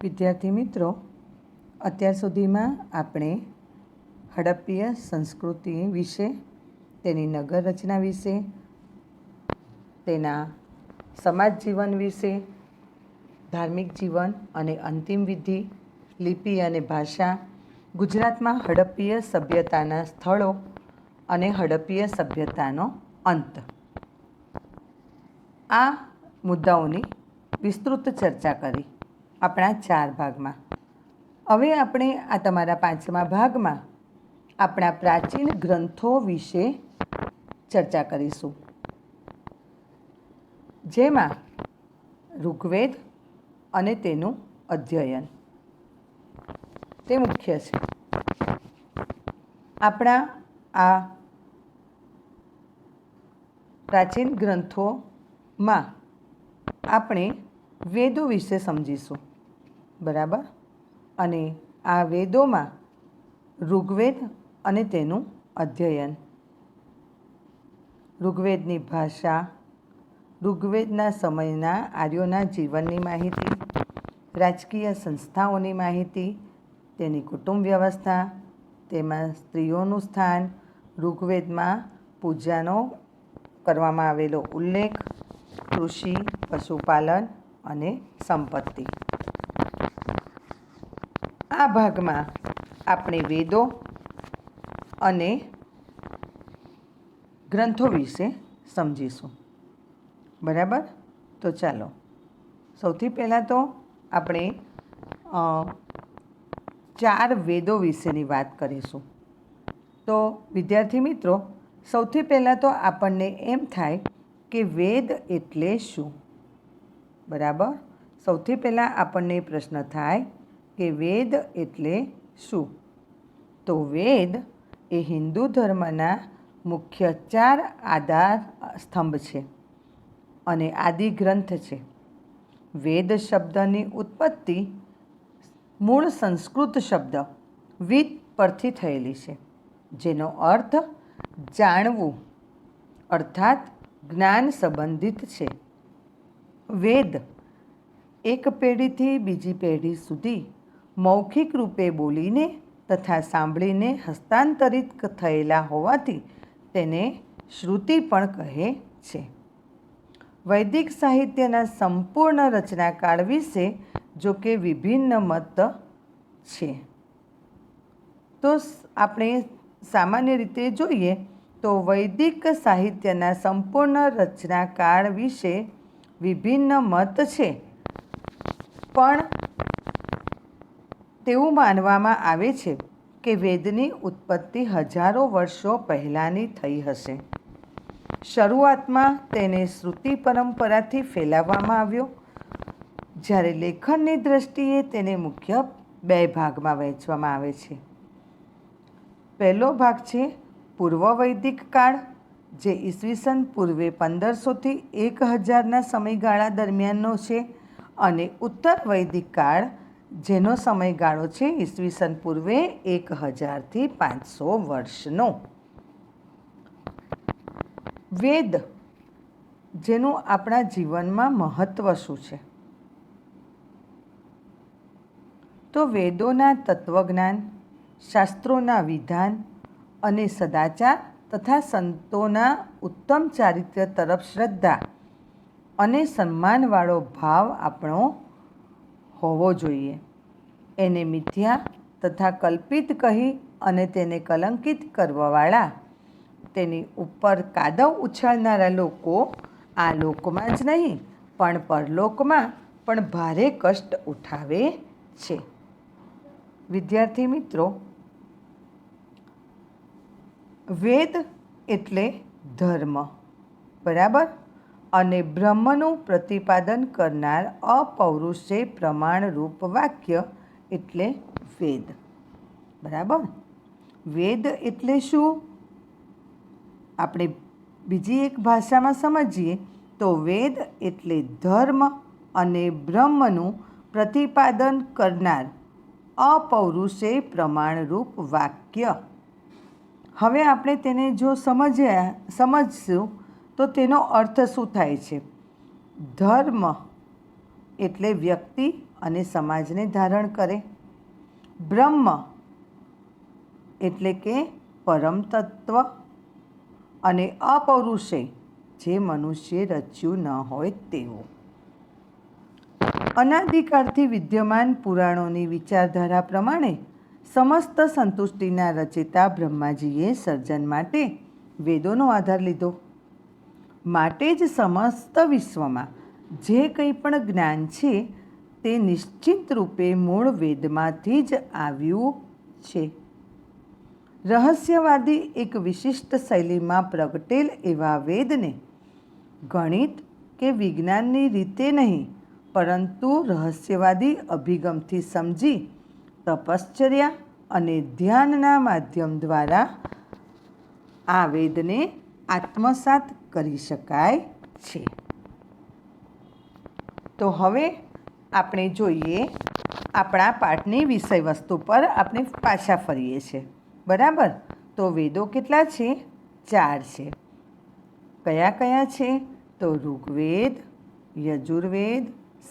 વિદ્યાર્થી મિત્રો, અત્યાર સુધીમાં આપણે હડપ્પીય સંસ્કૃતિ વિશે, તેની નગર રચના વિશે, તેના સમાજ જીવન વિશે, ધાર્મિક જીવન અને અંતિમ વિધિ, લિપિ અને ભાષા, ગુજરાતમાં હડપ્પીય સભ્યતાના સ્થળો અને હડપ્પીય સભ્યતાનો અંત, આ મુદ્દાઓની વિસ્તૃત ચર્ચા કરી આપણા 4 ભાગમાં. હવે આપણે આ તમારા 5મા ભાગમાં આપણા પ્રાચીન ગ્રંથો વિશે ચર્ચા કરીશું, જેમાં ઋગ્વેદ અને તેનું અધ્યયન તે મુખ્ય છે. આપણા આ પ્રાચીન ગ્રંથોમાં આપણે વેદો વિશે સમજીશું, બરાબર. અને આ વેદોમાં ઋગ્વેદ અને તેનું અધ્યયન, ઋગ્વેદની ભાષા, ઋગ્વેદના સમયના આર્યોના જીવનની માહિતી, રાજકીય સંસ્થાઓની માહિતી, તેની કુટુંબ વ્યવસ્થા, તેમાં સ્ત્રીઓનું સ્થાન, ઋગ્વેદમાં પૂજાનો કરવામાં આવેલો ઉલ્લેખ, કૃષિ, પશુપાલન અને સંપત્તિ. આ ભાગમાં આપણે વેદો અને ગ્રંથો વિશે સમજીશું, બરાબર. તો ચાલો, સૌથી પહેલાં તો આપણે 4 વેદો વિશેની વાત કરીશું. તો વિદ્યાર્થી મિત્રો, સૌથી પહેલાં તો આપણને એમ થાય કે વેદ એટલે શું, બરાબર. સૌથી પહેલાં આપણને પ્રશ્ન થાય કે વેદ એટલે શું. તો વેદ એ હિન્દુ ધર્મના મુખ્ય 4 આધાર સ્તંભ છે અને આદિ ગ્રંથ છે. વેદ શબ્દની ઉત્પત્તિ મૂળ સંસ્કૃત શબ્દ વિદ પરથી થયેલી છે, જેનો અર્થ જાણવું અર્થાત જ્ઞાન સંબંધિત છે. વેદ એક પેઢીથી બીજી પેઢી સુધી મૌખિક રૂપે બોલીને તથા સાંભળીને હસ્તાંતરિત થયેલા હોવાથી તેને શ્રુતિ પણ કહે છે. વૈદિક સાહિત્યના સંપૂર્ણ રચનાકાળ વિશે જો કે વિભિન્ન મત છે. તો આપણે સામાન્ય રીતે જોઈએ તો વૈદિક સાહિત્યના સંપૂર્ણ રચનાકાળ વિશે વિભિન્ન મત છે, પણ તેવું માનવામાં આવે છે કે વેદની ઉત્પત્તિ હજારો વર્ષો પહેલાંની થઈ હશે. શરૂઆતમાં તેને શ્રુતિ પરંપરાથી ફેલાવવામાં આવ્યો, જ્યારે લેખનની દૃષ્ટિએ તેને મુખ્ય 2 ભાગમાં વહેંચવામાં આવે છે. પહેલો ભાગ છે પૂર્વ વૈદિક કાળ, જે ઈસવીસન પૂર્વે 1500થી 1000ના સમયગાળા દરમિયાનનો છે, અને ઉત્તર વૈદિક કાળ, જેનો સમયગાળો છે ઈસવીસન પૂર્વે 1000થી 500 વર્ષનો. વેદ, જેનું આપણા જીવનમાં મહત્ત્વ શું છે? તો વેદોના તત્વજ્ઞાન, શાસ્ત્રોના વિધાન અને સદાચાર તથા સંતોના ઉત્તમ ચારિત્ર્ય તરફ શ્રદ્ધા અને સન્માનવાળો ભાવ આપણો હોવો જોઈએ. એને મિથ્યા તથા કલ્પિત કહી અને તેને કલંકિત કરવાવાળા, તેની ઉપર કાદવ ઉછાળનારા લોકો આ લોકમાં જ નહીં પણ પરલોકમાં પણ ભારે કષ્ટ ઉઠાવે છે. વિદ્યાર્થી મિત્રો, વેદ એટલે ધર્મ, બરાબર. અને બ્રહ્મનું પ્રતિપાદન કરનાર અપૌરુષે પ્રમાણરૂપ વાક્ય એટલે વેદ, બરાબર. વેદ એટલે શું? આપણે બીજી એક ભાષામાં સમજીએ તો વેદ એટલે ધર્મ અને બ્રહ્મનું પ્રતિપાદન કરનાર અપૌરુષે પ્રમાણરૂપ વાક્ય. હવે આપણે તેને જો સમજશું તો તેનો અર્થ શું થાય છે? ધર્મ એટલે વ્યક્તિ અને સમાજને ધારણ કરે. બ્રહ્મ એટલે કે પરમ તત્વ અને અપૌરુષેય જે મનુષ્ય રચ્યું ન હોય તેવું. અનાદિકાળથી વિદ્યમાન પુરાણોની વિચારધારા પ્રમાણે સમસ્ત સંતુષ્ટિના રચિતા બ્રહ્માજીએ સર્જન માટે વેદોનો આધાર લીધો. માટે જ સમસ્ત વિશ્વમાં જે કંઈ પણ જ્ઞાન છે તે નિશ્ચિત રૂપે મૂળ વેદમાંથી જ આવ્યું છે. રહસ્યવાદી એક વિશિષ્ટ શૈલીમાં પ્રગટેલ એવા વેદને ગણિત કે વિજ્ઞાનની રીતે નહીં, પરંતુ રહસ્યવાદી અભિગમથી સમજી તપશ્ચર્યા અને ધ્યાનના માધ્યમ દ્વારા આ વેદને આત્મસાત કરી શકાય છે. તો હવે આપણે જોઈએ આપણા પાઠની વિષય વસ્તુ પર આપણે પાછા ફરીએ છીએ. બરાબર? તો વેદો કેટલા છે? 4 છે. કયા કયા છે? તો ઋગ્વેદ, યજુર્વેદ,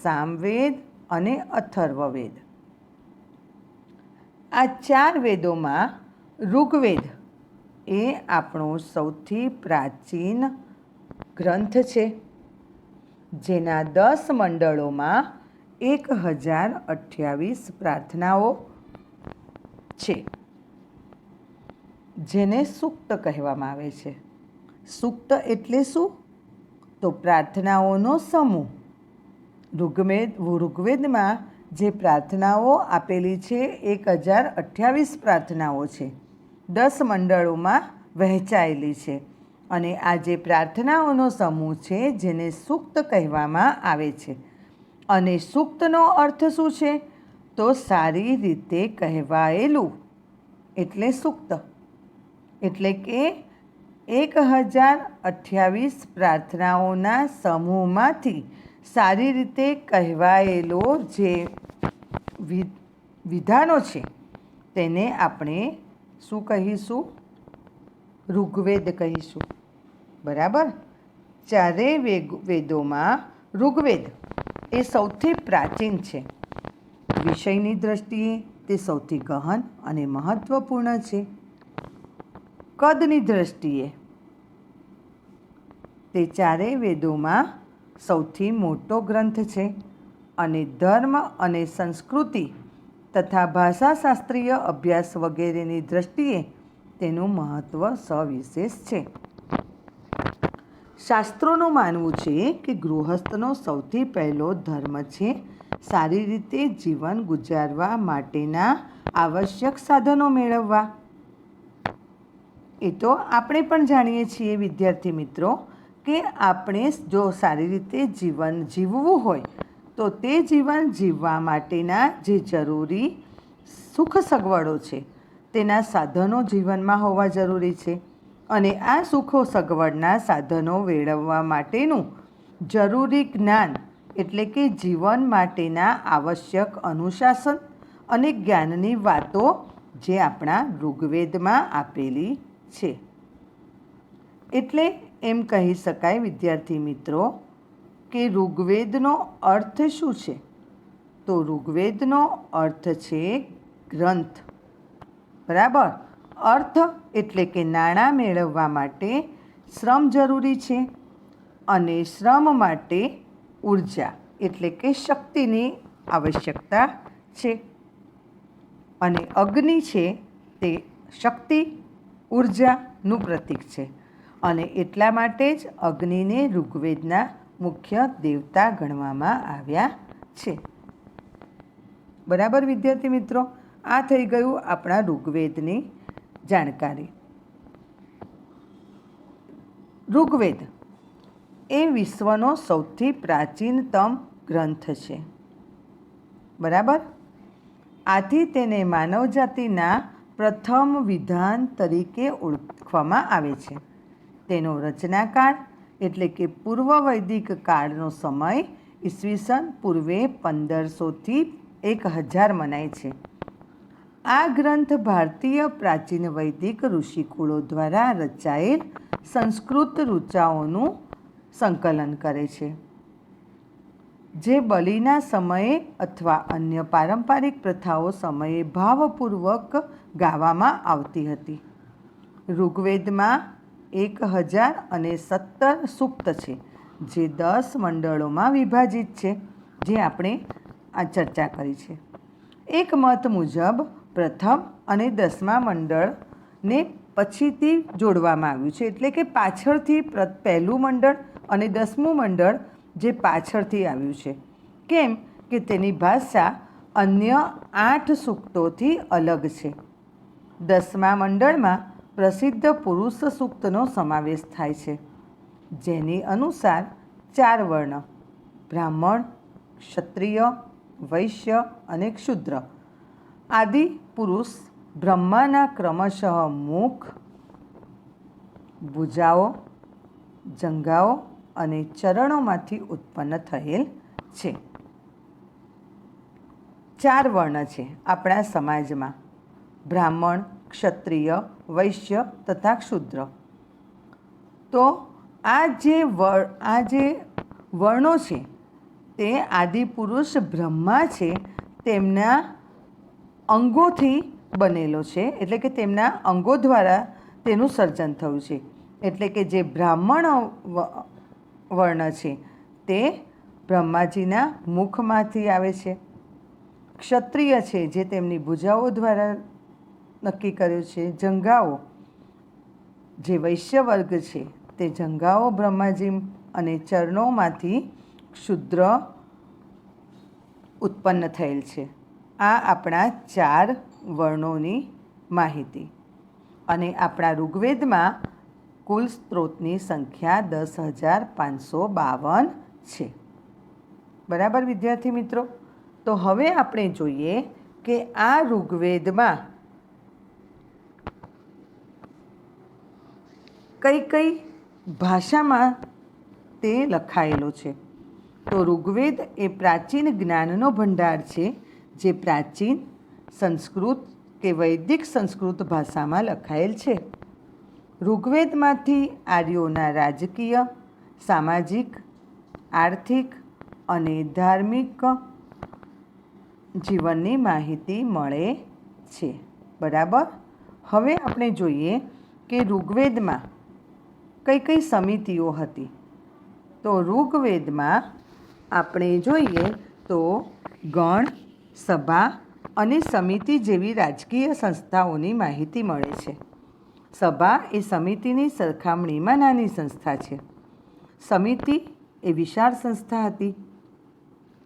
સામવેદ અને અથર્વવેદ. આ 4 વેદોમાં ઋગ્વેદ એ આપણો સૌથી પ્રાચીન ગ્રંથ છે, જેના 10 મંડળોમાં 1028 પ્રાર્થનાઓ છે, જેને સૂક્ત કહેવામાં આવે છે. સૂક્ત એટલે શું? તો પ્રાર્થનાઓનો સમૂહ. ઋગ્વેદમાં જે પ્રાર્થનાઓ આપેલી છે 1028 પ્રાર્થનાઓ છે, 10 મંડળોમાં વહેંચાયેલી છે. અને આ જે પ્રાર્થનાઓનો સમૂહ છે જેને સૂક્ત કહેવામાં આવે છે. અને સૂક્તનો અર્થ શું છે? તો સારી રીતે કહેવાયેલું એટલે સૂક્ત. એટલે કે 1028 પ્રાર્થનાઓના સમૂહમાંથી સારી રીતે કહેવાયેલો જે વિધાનો છે તેને આપણે શું કહીશું? ઋગ્વેદ કહીશું. બરાબર? 4 વેદોમાં ઋગ્વેદ એ સૌથી પ્રાચીન છે. વિષયની દ્રષ્ટિએ તે સૌથી ગહન અને મહત્ત્વપૂર્ણ છે. કદની દ્રષ્ટિએ તે 4 વેદોમાં સૌથી મોટો ગ્રંથ છે. અને ધર્મ અને સંસ્કૃતિ તથા ભાષાશાસ્ત્રીય અભ્યાસ વગેરેની દ્રષ્ટિએ તેનું મહત્ત્વ સવિશેષ છે. શાસ્ત્રોનું માનવું છે કે ગૃહસ્થનો સૌથી પહેલો ધર્મ છે સારી રીતે જીવન ગુજારવા માટેના આવશ્યક સાધનો મેળવવા. એ તો આપણે પણ જાણીએ છીએ વિદ્યાર્થી મિત્રો કે આપણે જો સારી રીતે જીવન જીવવું હોય તો તે જીવન જીવવા માટેના જે જરૂરી સુખ સગવડો છે તેના સાધનો જીવનમાં હોવા જરૂરી છે. અને આ સુખો સગવડના સાધનો મેળવવા માટેનું જરૂરી જ્ઞાન એટલે કે જીવન માટેના આવશ્યક અનુશાસન અને જ્ઞાનની વાતો જે આપણા ઋગ્વેદમાં આપેલી છે. એટલે એમ કહી શકાય વિદ્યાર્થી મિત્રો કે ઋગ્વેદનો અર્થ શું છે? તો ઋગ્વેદનો અર્થ છે ગ્રંથ. બરાબર? અર્થ એટલે કે નાણાં મેળવવા માટે શ્રમ જરૂરી છે, અને શ્રમ માટે ઉર્જા એટલે કે શક્તિની આવશ્યકતા છે. અને અગ્નિ છે તે શક્તિ ઉર્જાનું પ્રતીક છે. અને એટલા માટે જ અગ્નિને ઋગ્વેદના મુખ્ય દેવતા ગણવામાં આવ્યા છે. બરાબર વિદ્યાર્થી મિત્રો? આ થઈ ગયું આપણા ઋગ્વેદની જાણકારી. ઋગ્વેદ એ વિશ્વનો સૌથી પ્રાચીનતમ ગ્રંથ છે. બરાબર? આથી તેને માનવજાતિના પ્રથમ વિધાન તરીકે ઓળખવામાં આવે છે. તેનો રચનાકાળ એટલે કે પૂર્વ વૈદિક કાળનો સમય ઈસવીસન પૂર્વે 1500થી 1000 મનાય છે. આ ગ્રંથ ભારતીય પ્રાચીન વૈદિક ઋષિકુળો દ્વારા રચાયેલ સંસ્કૃત ઋચાઓનું સંકલન કરે છે. જે બલિના સમયે અથવા અન્ય પારંપરિક પ્રથાઓ સમયે ભાવપૂર્વક ગાવામાં આવતી હતી. ઋગ્વેદમાં 1017 સૂક્ત છે, જે 10 મંડળોમાં વિભાજિત છે, જે આપણે આ ચર્ચા કરી છે. એક મત મુજબ પ્રથમ અને 10મા મંડળને પછીથી જોડવામાં આવ્યું છે, એટલે કે પાછળથી પહેલું મંડળ અને 10મું મંડળ જે પાછળથી આવ્યું છે. કેમ કે તેની ભાષા અન્ય 8 સૂક્તોથી અલગ છે. 10મા મંડળમાં પ્રસિદ્ધ પુરુષ સૂક્તનો સમાવેશ થાય છે, જેની અનુસાર 4 વર્ણ બ્રાહ્મણ, ક્ષત્રિય, વૈશ્ય અને ક્ષુદ્ર આદિ પુરુષ બ્રહ્માના ક્રમશઃ મુખ, ભુજાઓ, જંઘાઓ અને ચરણોમાંથી ઉત્પન્ન થયેલ છે. 4 વર્ણ છે આપણા સમાજમાં: બ્રાહ્મણ, ક્ષત્રિય, વૈશ્ય તથા ક્ષુદ્ર. તો આ જે વર્ણો છે તે આદિપુરુષ બ્રહ્મા છે તેમના અંગોથી બનેલો છે, એટલે કે તેમના અંગો દ્વારા તેનું સર્જન થયું છે. એટલે કે જે બ્રાહ્મણ વર્ણ છે તે બ્રહ્માજીના મુખમાંથી આવે છે. ક્ષત્રિય છે જે તેમની ભુજાઓ દ્વારા નક્કી કર્યું છે. જંઘાઓ, જે વૈશ્ય વર્ગ છે તે જંઘાઓ બ્રહ્માજી અને ચરણોમાંથી ક્ષુદ્ર ઉત્પન્ન થયેલ છે. આ આપણા 4 વર્ણોની માહિતી. અને આપણા ઋગ્વેદમાં કુલ સ્ત્રોતની સંખ્યા 10,552 છે. બરાબર વિદ્યાર્થી મિત્રો? તો હવે આપણે જોઈએ કે આ ઋગ્વેદમાં કઈ કઈ ભાષામાં તે લખાયેલો છે. તો ઋગ્વેદ એ પ્રાચીન જ્ઞાનનો ભંડાર છે, જે પ્રાચીન સંસ્કૃત કે વૈદિક સંસ્કૃત ભાષામાં લખાયેલ છે. ઋગ્વેદમાંથી આર્યોના રાજકીય, સામાજિક, આર્થિક અને ધાર્મિક જીવનની માહિતી મળે છે. બરાબર. હવે આપણે જોઈએ કે ઋગ્વેદમાં કઈ કઈ સમિતિઓ હતી. તો ઋગ્વેદમાં આપણે જોઈએ તો ગણ, સભા અને સમિતિ જેવી રાજકીય સંસ્થાઓની માહિતી મળે છે. સભા એ સમિતિની સરખામણીમાં નાની સંસ્થા છે. સમિતિ એ વિશાળ સંસ્થા હતી.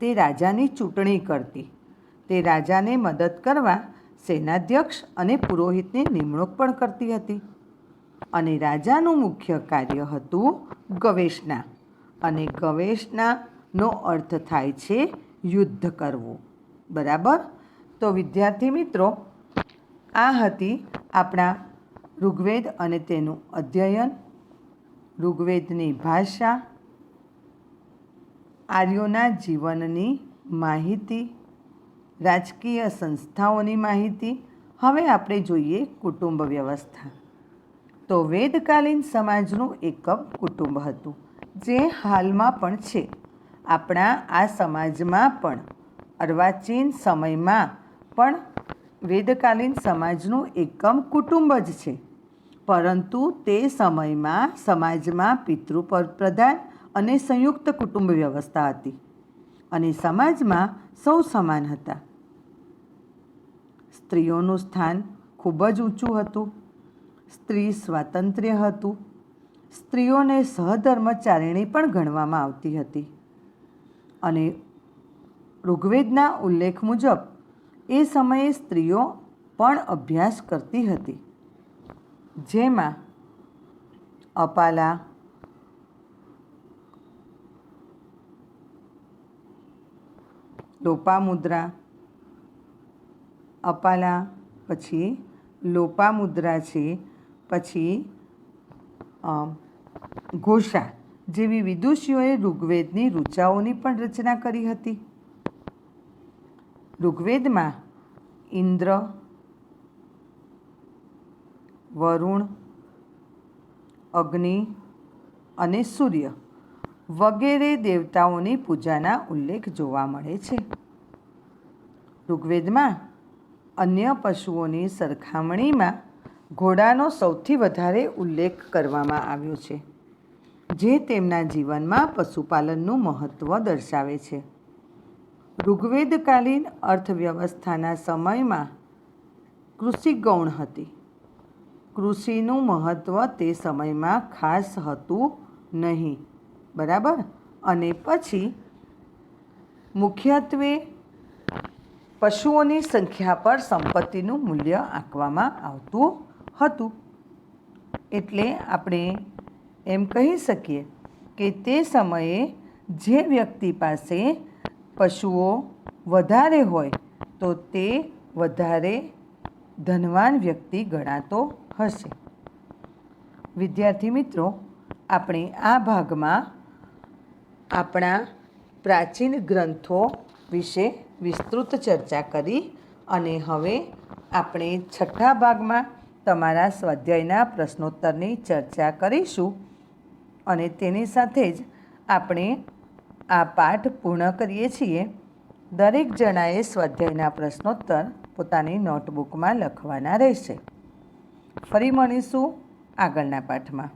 તે રાજાની ચૂંટણી કરતી. તે રાજાને મદદ કરવા સેનાધ્યક્ષ અને પુરોહિતની નિમણૂક પણ કરતી હતી. અને રાજાનું મુખ્ય કાર્ય હતું ગવેષણા. અને ગવેષણાનો અર્થ થાય છે યુદ્ધ કરવું. બરાબર. તો વિદ્યાર્થી મિત્રો, આ હતી આપણા ઋગ્વેદ અને તેનું અધ્યયન, ઋગ્વેદની ભાષા, આર્યોના જીવનની માહિતી, રાજકીય સંસ્થાઓની માહિતી. હવે આપણે જોઈએ કુટુંબ વ્યવસ્થા. તો વેદકાલીન સમાજનું એકમ કુટુંબ હતું, જે હાલમાં પણ છે. આપણા આ સમાજમાં પણ અર્વાચીન સમયમાં પણ વેદકાલીન સમાજનું એકમ કુટુંબ જ છે. પરંતુ તે સમયમાં સમાજમાં પિતૃપ્રધાન અને સંયુક્ત કુટુંબ વ્યવસ્થા હતી, અને સમાજમાં સૌ સમાન હતા. સ્ત્રીઓનું સ્થાન ખૂબ જ ઊંચું હતું. સ્ત્રી સ્વાતંત્ર્ય હતું. સ્ત્રીઓને સહધર્મચારિણી પણ ગણવામાં આવતી હતી. અને ઋગ્વેદના ઉલ્લેખ મુજબ એ સમયે સ્ત્રીઓ પણ અભ્યાસ કરતી હતી, જેમાં અપાલા, લોપામુદ્રા, અપાલા, પછી લોપામુદ્રા છે, પછી ઘોષા જેવી વિદુષીઓએ ઋગ્વેદની ઋચાઓની પણ રચના કરી હતી. ઋગ્વેદમાં ઇન્દ્ર, વરુણ, અગ્નિ અને સૂર્ય વગેરે દેવતાઓની પૂજાના ઉલ્લેખ જોવા મળે છે. ઋગ્વેદમાં અન્ય પશુઓની સરખામણીમાં ઘોડાનો સૌથી વધારે ઉલ્લેખ કરવામાં આવ્યો છે, જે તેમના જીવનમાં પશુપાલનનું મહત્ત્વ દર્શાવે છે. ઋગ્વેદકાલીન અર્થવ્યવસ્થાના સમયમાં કૃષિ ગૌણ હતી. કૃષિનું મહત્ત્વ તે સમયમાં ખાસ હતું નહીં, બરાબર. અને પછી મુખ્યત્વે પશુઓની સંખ્યા પર સંપત્તિનું મૂલ્ય આંકવામાં આવતું હતું. એટલે આપણે એમ કહી શકીએ કે તે સમયે જે વ્યક્તિ પાસે પશુઓ વધારે હોય તો તે વધારે ધનવાન વ્યક્તિ ગણાતો હશે. વિદ્યાર્થી મિત્રો, આપણે આ ભાગમાં આપણા પ્રાચીન ગ્રંથો વિશે વિસ્તૃત ચર્ચા કરી અને હવે આપણે છઠ્ઠા ભાગમાં તમારા સ્વાધ્યાયના પ્રશ્નોત્તરની ચર્ચા કરીશું અને તેની સાથે જ આપણે આ પાઠ પૂર્ણ કરીએ છીએ. દરેક જણાએ સ્વાધ્યાયના પ્રશ્નોત્તર પોતાની નોટબુકમાં લખવાના રહેશે. ફરી મળીશું આગળના પાઠમાં.